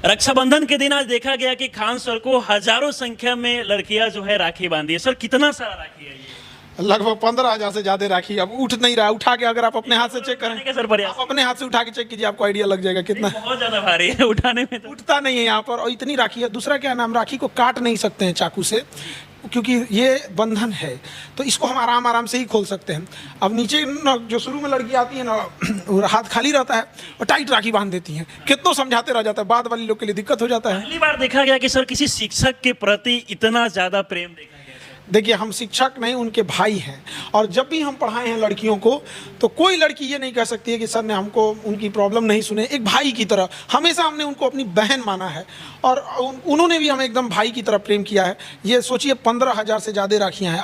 रक्षाबंधन के दिन आज देखा गया कि खान सर को हजारों संख्या में लड़कियां जो है राखी बांधी है। सर कितना सारा राखी है ये? लगभग 15,000 से ज्यादा राखी। अब उठ नहीं रहा, उठा के अगर आप अपने हाथ से चेक उठाने करें, का सर प्रयास आप अपने हाथ से उठा के चेक कीजिए, आपको आइडिया लग जाएगा कितना बहुत ज्यादा भारी है उठाने में तो। उठता नहीं है यहाँ पर। और इतनी राखी है। दूसरा क्या है ना, हम राखी को काट नहीं सकते हैं चाकू से, क्योंकि ये बंधन है, तो इसको हम आराम आराम से ही खोल सकते हैं। अब नीचे न, जो शुरू में लड़की आती है ना, हाथ खाली रहता है और टाइट राखी बांध देती हैं। कितना समझाते रह जाता है, बाद वाली लोग के लिए दिक्कत हो जाता है। पहली बार देखा गया कि सर किसी शिक्षक के प्रति इतना ज्यादा प्रेम देखा गया। देखिए, हम शिक्षक नहीं, उनके भाई हैं। और जब भी हम पढ़ाए हैं लड़कियों को, तो कोई लड़की ये नहीं कह सकती है कि सर ने हमको उनकी प्रॉब्लम नहीं सुने। एक भाई की तरह हमेशा हमने उनको अपनी बहन माना है, और उन्होंने भी हमें एकदम भाई की तरह प्रेम किया है। ये सोचिए, 15,000 से ज़्यादा राखियाँ हैं।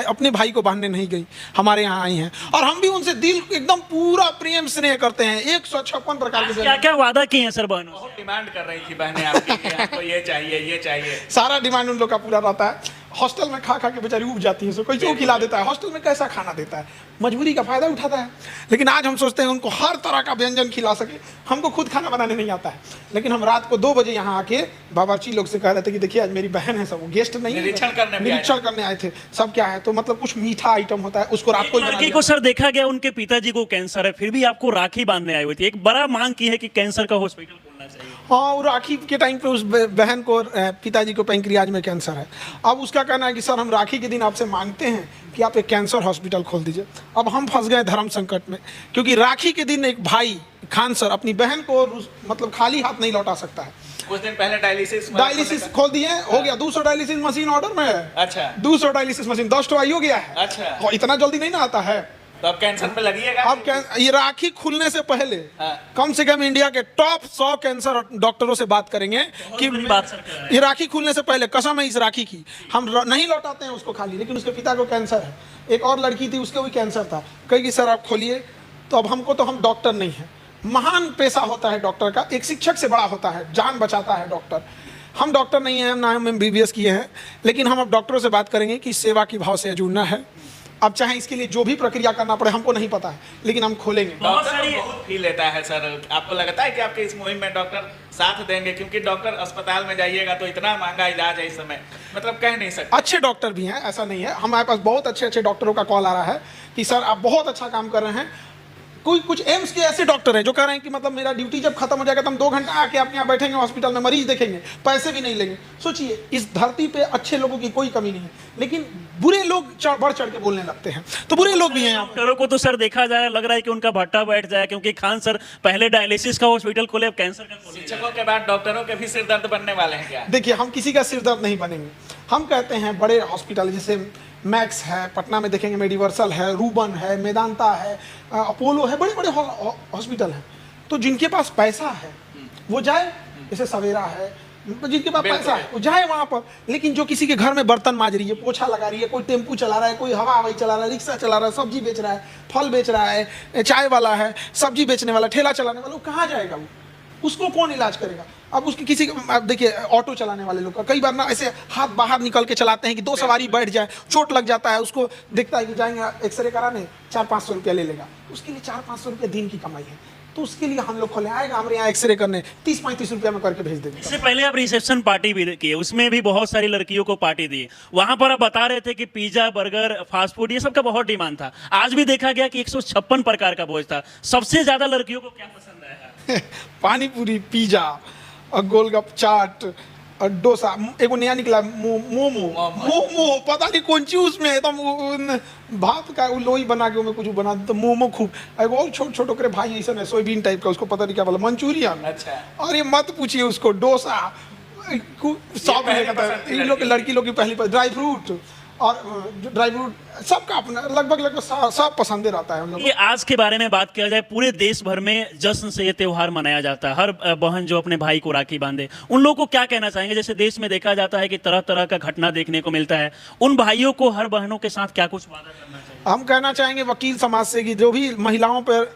अपने भाई को बांधने नहीं गई, हमारे यहाँ आई हैं। और हम भी उनसे दिल एकदम पूरा प्रेम स्नेह करते हैं। 156 प्रकार के क्या क्या वादा किए हैं सर बहनों से? बहुत डिमांड कर रही थी बहनें आपकी कि आपको ये चाहिए ये चाहिए। सारा डिमांड उन लोग का पूरा रहता है। हॉस्टल में खा खा के बेचारी उब जाती है, सो कोई क्यों खिला देता है, हॉस्टल में कैसा खाना देता है, मजबूरी का फायदा उठाता है। लेकिन आज हम सोचते हैं उनको हर तरह का व्यंजन खिला सके। हमको खुद खाना बनाने नहीं आता है, लेकिन हम रात को 2 बजे यहाँ आके बावर्ची लोग से कह रहे थे कि देखिए आज मेरी बहन है, सब वो गेस्ट नहीं है, निरीक्षण करने आए थे, सब क्या है, तो मतलब कुछ मीठा आइटम होता है उसको रात को लड़की को सर देखा गया उनके पिताजी को कैंसर है, फिर भी आपको राखी बांधने आई हुई थी। एक बड़ा मांग की है कि कैंसर का हॉस्पिटल खोलना चाहिए। हाँ, और राखी के टाइम पे उस बहन को, पिताजी को पैंक्रियाज में कैंसर है। अब उसका कहना है कि सर हम राखी के दिन आपसे मांगते हैं कि आप एक कैंसर हॉस्पिटल खोल दीजिए। अब हम फंस गए धर्म संकट में, क्योंकि राखी के दिन एक भाई खान सर अपनी बहन को मतलब खाली हाथ नहीं लौटा सकता है। कुछ दिन पहले डायलिसिस खोल दिए, हो गया 200 डायलिसिस मशीन ऑर्डर में है। अच्छा, 200 डायलिसिस मशीन 10 आई हो गया है। अच्छा, और इतना जल्दी नहीं ना आता है। तो अब कैंसर पे लगिएगा। अब ये राखी खुलने से पहले कम से कम इंडिया के टॉप 100 कैंसर डॉक्टरों से बात करेंगे कि ये राखी खुलने से पहले, कसम है इस राखी की, हम नहीं लौटाते हैं उसको खाली। लेकिन उसके पिता को कैंसर है, एक और लड़की थी उसको भी कैंसर था। कहेगी सर आप खोलिए, तो अब हमको, तो हम डॉक्टर नहीं है। महान पेशा होता है डॉक्टर का, एक शिक्षक से बड़ा होता है, जान बचाता है डॉक्टर। हम डॉक्टर नहीं हैं, ना हम MBBS किए हैं, लेकिन हम अब डॉक्टरों से बात करेंगे कि सेवा की भाव से जुड़ना है। अब चाहे इसके लिए जो भी प्रक्रिया करना पड़े, हमको नहीं पता है, लेकिन हम खोलेंगे। डॉक्टर बहुत फील लेता है सर। आपको लगता है कि आपके इस मुहिम में डॉक्टर साथ देंगे? क्योंकि डॉक्टर अस्पताल में जाइएगा तो इतना महंगा इलाज है इस समय, मतलब कह नहीं सकते। अच्छे डॉक्टर भी हैं, ऐसा नहीं है। हमारे पास बहुत अच्छे अच्छे डॉक्टरों का कॉल आ रहा है कि सर आप बहुत अच्छा काम कर रहे हैं। कुछ एम्स के ऐसे डॉक्टर हैं जो कह रहे हैं कि मतलब मेरा ड्यूटी जब खत्म हो जाएगा तो हम 2 घंटा आके आपके यहाँ बैठेंगे हॉस्पिटल में, मरीज देखेंगे, पैसे भी नहीं लेंगे। सोचिए, इस धरती पे अच्छे लोगों की कोई कमी नहीं है, लेकिन बुरे लोग बढ़ चढ़ के बोलने लगते हैं। तो बुरे लोग भी हैं। डॉक्टरों को तो सर देखा जाए, लग रहा है कि उनका भट्टा बैठ जाए, क्योंकि खान सर पहले डायलिसिस का हॉस्पिटल खोले, अब कैंसर का खोले। शिक्षकों के बाद डॉक्टरों के भी सिर दर्द बनने वाले हैं क्या? देखिए, हम किसी का सिर दर्द नहीं बनेंगे। हम कहते हैं बड़े हॉस्पिटल जैसे मैक्स है, पटना में देखेंगे मेडिवर्सल है, रूबन है, मेदांता है, अपोलो है, बड़े बड़े हॉस्पिटल हैं। तो जिनके पास पैसा है वो जाए, जैसे सवेरा है, जिनके पास पैसा है वो जाए वहाँ पर। लेकिन जो किसी के घर में बर्तन मांज रही है, पोछा लगा रही है, कोई टेम्पू चला रहा है, कोई हवा हवाई चला रहा है, रिक्शा चला रहा है, सब्जी बेच रहा है, फल बेच रहा है, चाय वाला है, सब्जी बेचने वाला, ठेला चलाने वाला, वो कहाँ जाएगा? वो उसको कौन इलाज करेगा? अब उसकी किसी, अब देखिए ऑटो चलाने वाले लोग का कई बार ना ऐसे हाथ बाहर निकल के चलाते हैं कि 2 सवारी बैठ जाए, चोट लग जाता है, उसको दिखता है कि जाएंगे एक्सरे कराने, 400-500 रुपया ले लेगा। उसके लिए 400-500 रुपया दिन की कमाई है, तो उसके लिए हम लोग खोले, आएगा हमारे यहाँ एक्सरे करने, 30-35 रुपया में करके भेज देंगे। इससे पहले आप रिसेप्शन पार्टी भी किए, उसमें भी बहुत सारी लड़कियों को पार्टी दी। वहां पर आप बता रहे थे कि पिज्जा, बर्गर, फास्ट फूड ये सब का बहुत डिमांड था। आज भी देखा गया कि 156 प्रकार का भोज था। सबसे ज्यादा लड़कियों को क्या पसंद आया? पानी पूरी, पिज्जा और गोलगप्प, चाट और डोसा। एक नया निकला मोमो, पता नहीं कौन चीज उसमें है, तो भात का लोई बना के उसमें कुछ बना तो मोमो खूब। एक और छोटे करे भाई ऐसा है, सोयाबीन टाइप का, उसको पता नहीं क्या बोला, मंचूरियन। अच्छा, और ये मत पूछिए उसको, डोसा सब इन लोग लड़की लोग की पहली ड्राई फ्रूट, और जो ड्राई फ्रूट सबका अपना लगभग सब पसंदे रहता है हम लोग। ये आज के बारे में बात किया जाए, पूरे देश भर में जश्न से ये त्योहार मनाया जाता है। हर बहन जो अपने भाई को राखी बांधे, उन लोगों को क्या कहना चाहेंगे? जैसे देश में देखा जाता है कि तरह तरह का घटना देखने को मिलता है, उन भाइयों को, हर बहनों के साथ क्या कुछ वादा करना चाहिए? हम कहना चाहेंगे वकील समाज से कि जो भी महिलाओं पर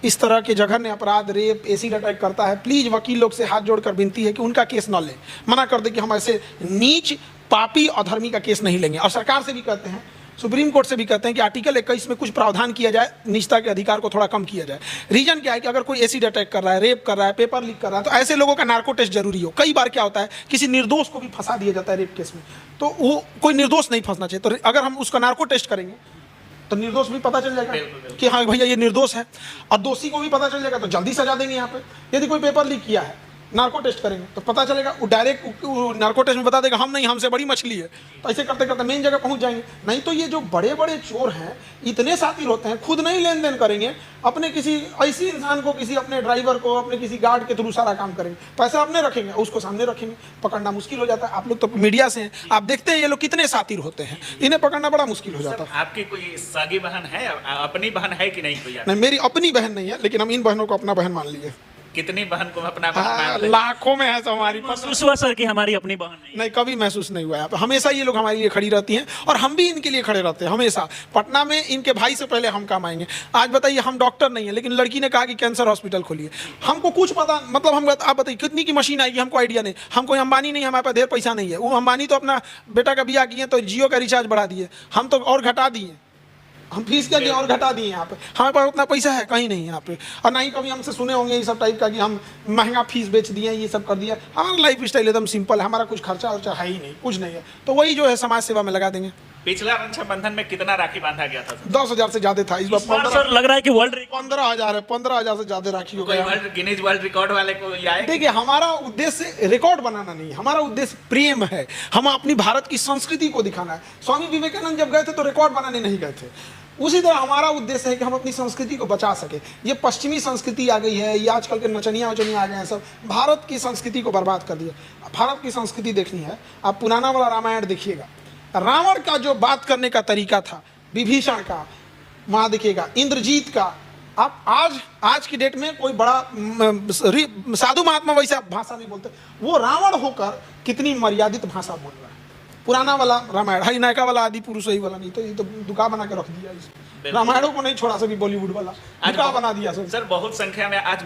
इस तरह के जघन्य अपराध, रेप, एसिड अटैक करता है, प्लीज वकील लोग से हाथ जोड़कर विनती है कि उनका केस न ले, मना कर दे कि हम ऐसे नीच, पापी, अधर्मी का केस नहीं लेंगे। और सरकार से भी कहते हैं सुप्रीम कोर्ट से भी कहते हैं कि आर्टिकल 21 में कुछ प्रावधान किया जाए, निजता के अधिकार को थोड़ा कम किया जाए। रीजन क्या है कि अगर कोई एसिड अटैक कर रहा है, रेप कर रहा है, पेपर लीक कर रहा है, तो ऐसे लोगों का नार्को टेस्ट जरूरी हो। कई बार क्या होता है, किसी निर्दोष को भी फंसा दिया जाता है रेप केस में, तो वो कोई निर्दोष नहीं फंसना चाहिए। तो अगर हम उसका नार्को टेस्ट करेंगे तो निर्दोष भी पता चल जाएगा कि हाँ भैया ये निर्दोष है, और दोषी को भी पता चल जाएगा तो जल्दी सजा देंगे। यहाँ पे यदि कोई पेपर लीक किया है, नार्को टेस्ट करेंगे तो पता चलेगा, वो डायरेक्ट नार्को टेस्ट में बता देगा हम नहीं, हमसे बड़ी मछली है। तो ऐसे करते करते मेन जगह पहुंच जाएंगे। नहीं तो ये जो बड़े बड़े चोर हैं, इतने शातिर होते हैं, खुद नहीं लेन देन करेंगे, अपने किसी ऐसी इंसान को, किसी अपने ड्राइवर को, अपने किसी गार्ड के थ्रू सारा काम करेंगे, पैसा अपने रखेंगे, उसको सामने रखेंगे, पकड़ना मुश्किल हो जाता है। आप लोग तो मीडिया से हैं, आप देखते हैं ये लोग कितने शातिर होते हैं, इन्हें पकड़ना बड़ा मुश्किल हो जाता है। आपकी कोई सगी बहन है, अपनी बहन है कि नहीं कोई? नहीं, मेरी अपनी बहन नहीं है, लेकिन हम इन बहनों को अपना बहन मान लिए। कितनी बहन को अपना बहन मान रहे हैं? लाखों में है तो हमारी महसूस हुआ सर कि हमारी अपनी बहन नहीं है? नहीं, कभी महसूस नहीं हुआ है। हमेशा ये लोग हमारे लिए खड़ी रहती हैं और हम भी इनके लिए खड़े रहते हैं हमेशा। पटना में इनके भाई से पहले हम काम आएंगे। आज बताइए, हम डॉक्टर नहीं है, लेकिन लड़की ने कहा कि कैंसर हॉस्पिटल खोलिए, हमको कुछ पता, मतलब हम, आप बताइए कितनी की मशीन आएगी, हमको आइडिया नहीं। हम कोई अंबानी नहीं, हमारे पास ढेर पैसा नहीं है। वो अंबानी तो अपना बेटा का ब्याह किए तो जियो का रिचार्ज बढ़ा दिए, हम तो और घटा दिए, हम फीस क्या दिए और घटा दिए। यहाँ पे हमारे पास उतना पैसा है कहीं नहीं यहाँ पे, और ना ही कभी हमसे सुने होंगे ये सब टाइप का कि हम महंगा फीस बेच दिए, ये सब कर दिया। हमारा लाइफ स्टाइल एकदम सिंपल है, हमारा कुछ खर्चा वर्चा है ही नहीं, कुछ नहीं है। तो वही जो है समाज सेवा में लगा देंगे। पिछला रक्षाबंधन में कितना राखी बांधा गया था? 10,000 से ज्यादा था। इस बार सर लग रहा है कि वर्ल्ड 15,000 है, 15,000 से ज्यादा राखी हो गया। गिनीज वर्ल्ड रिकॉर्ड वाले को ये आए? देखिए, हमारा उद्देश्य रिकॉर्ड बनाना नहीं है, हमारा उद्देश्य प्रेम है। हम अपनी भारत की संस्कृति को दिखाना है। स्वामी विवेकानंद जब गए थे तो रिकॉर्ड बनाने नहीं गए थे। उसी तरह हमारा उद्देश्य है कि हम अपनी संस्कृति को बचा सके। ये पश्चिमी संस्कृति आ गई है, ये आजकल के नचनिया वचनिया आ गए हैं, सब भारत की संस्कृति को बर्बाद कर दिया। भारत की संस्कृति देखनी है, आप पुराना वाला रामायण देखिएगा। रावण का जो बात करने का तरीका था, विभीषण का, वहाँ देखिएगा इंद्रजीत का। आप आज की डेट में कोई बड़ा साधु महात्मा वैसा भाषा नहीं बोलते, वो रावण होकर कितनी मर्यादित भाषा बोल रहा है। पुराना वाला रामायण, हई नायका वाला आदि पुरुष ही वाला नहीं, तो ये तो दुका बना के रख दिया। रामायणों को नहीं छोड़ा सभी, बॉलीवुड वाला दुका बना दिया। सर बहुत संख्या में आज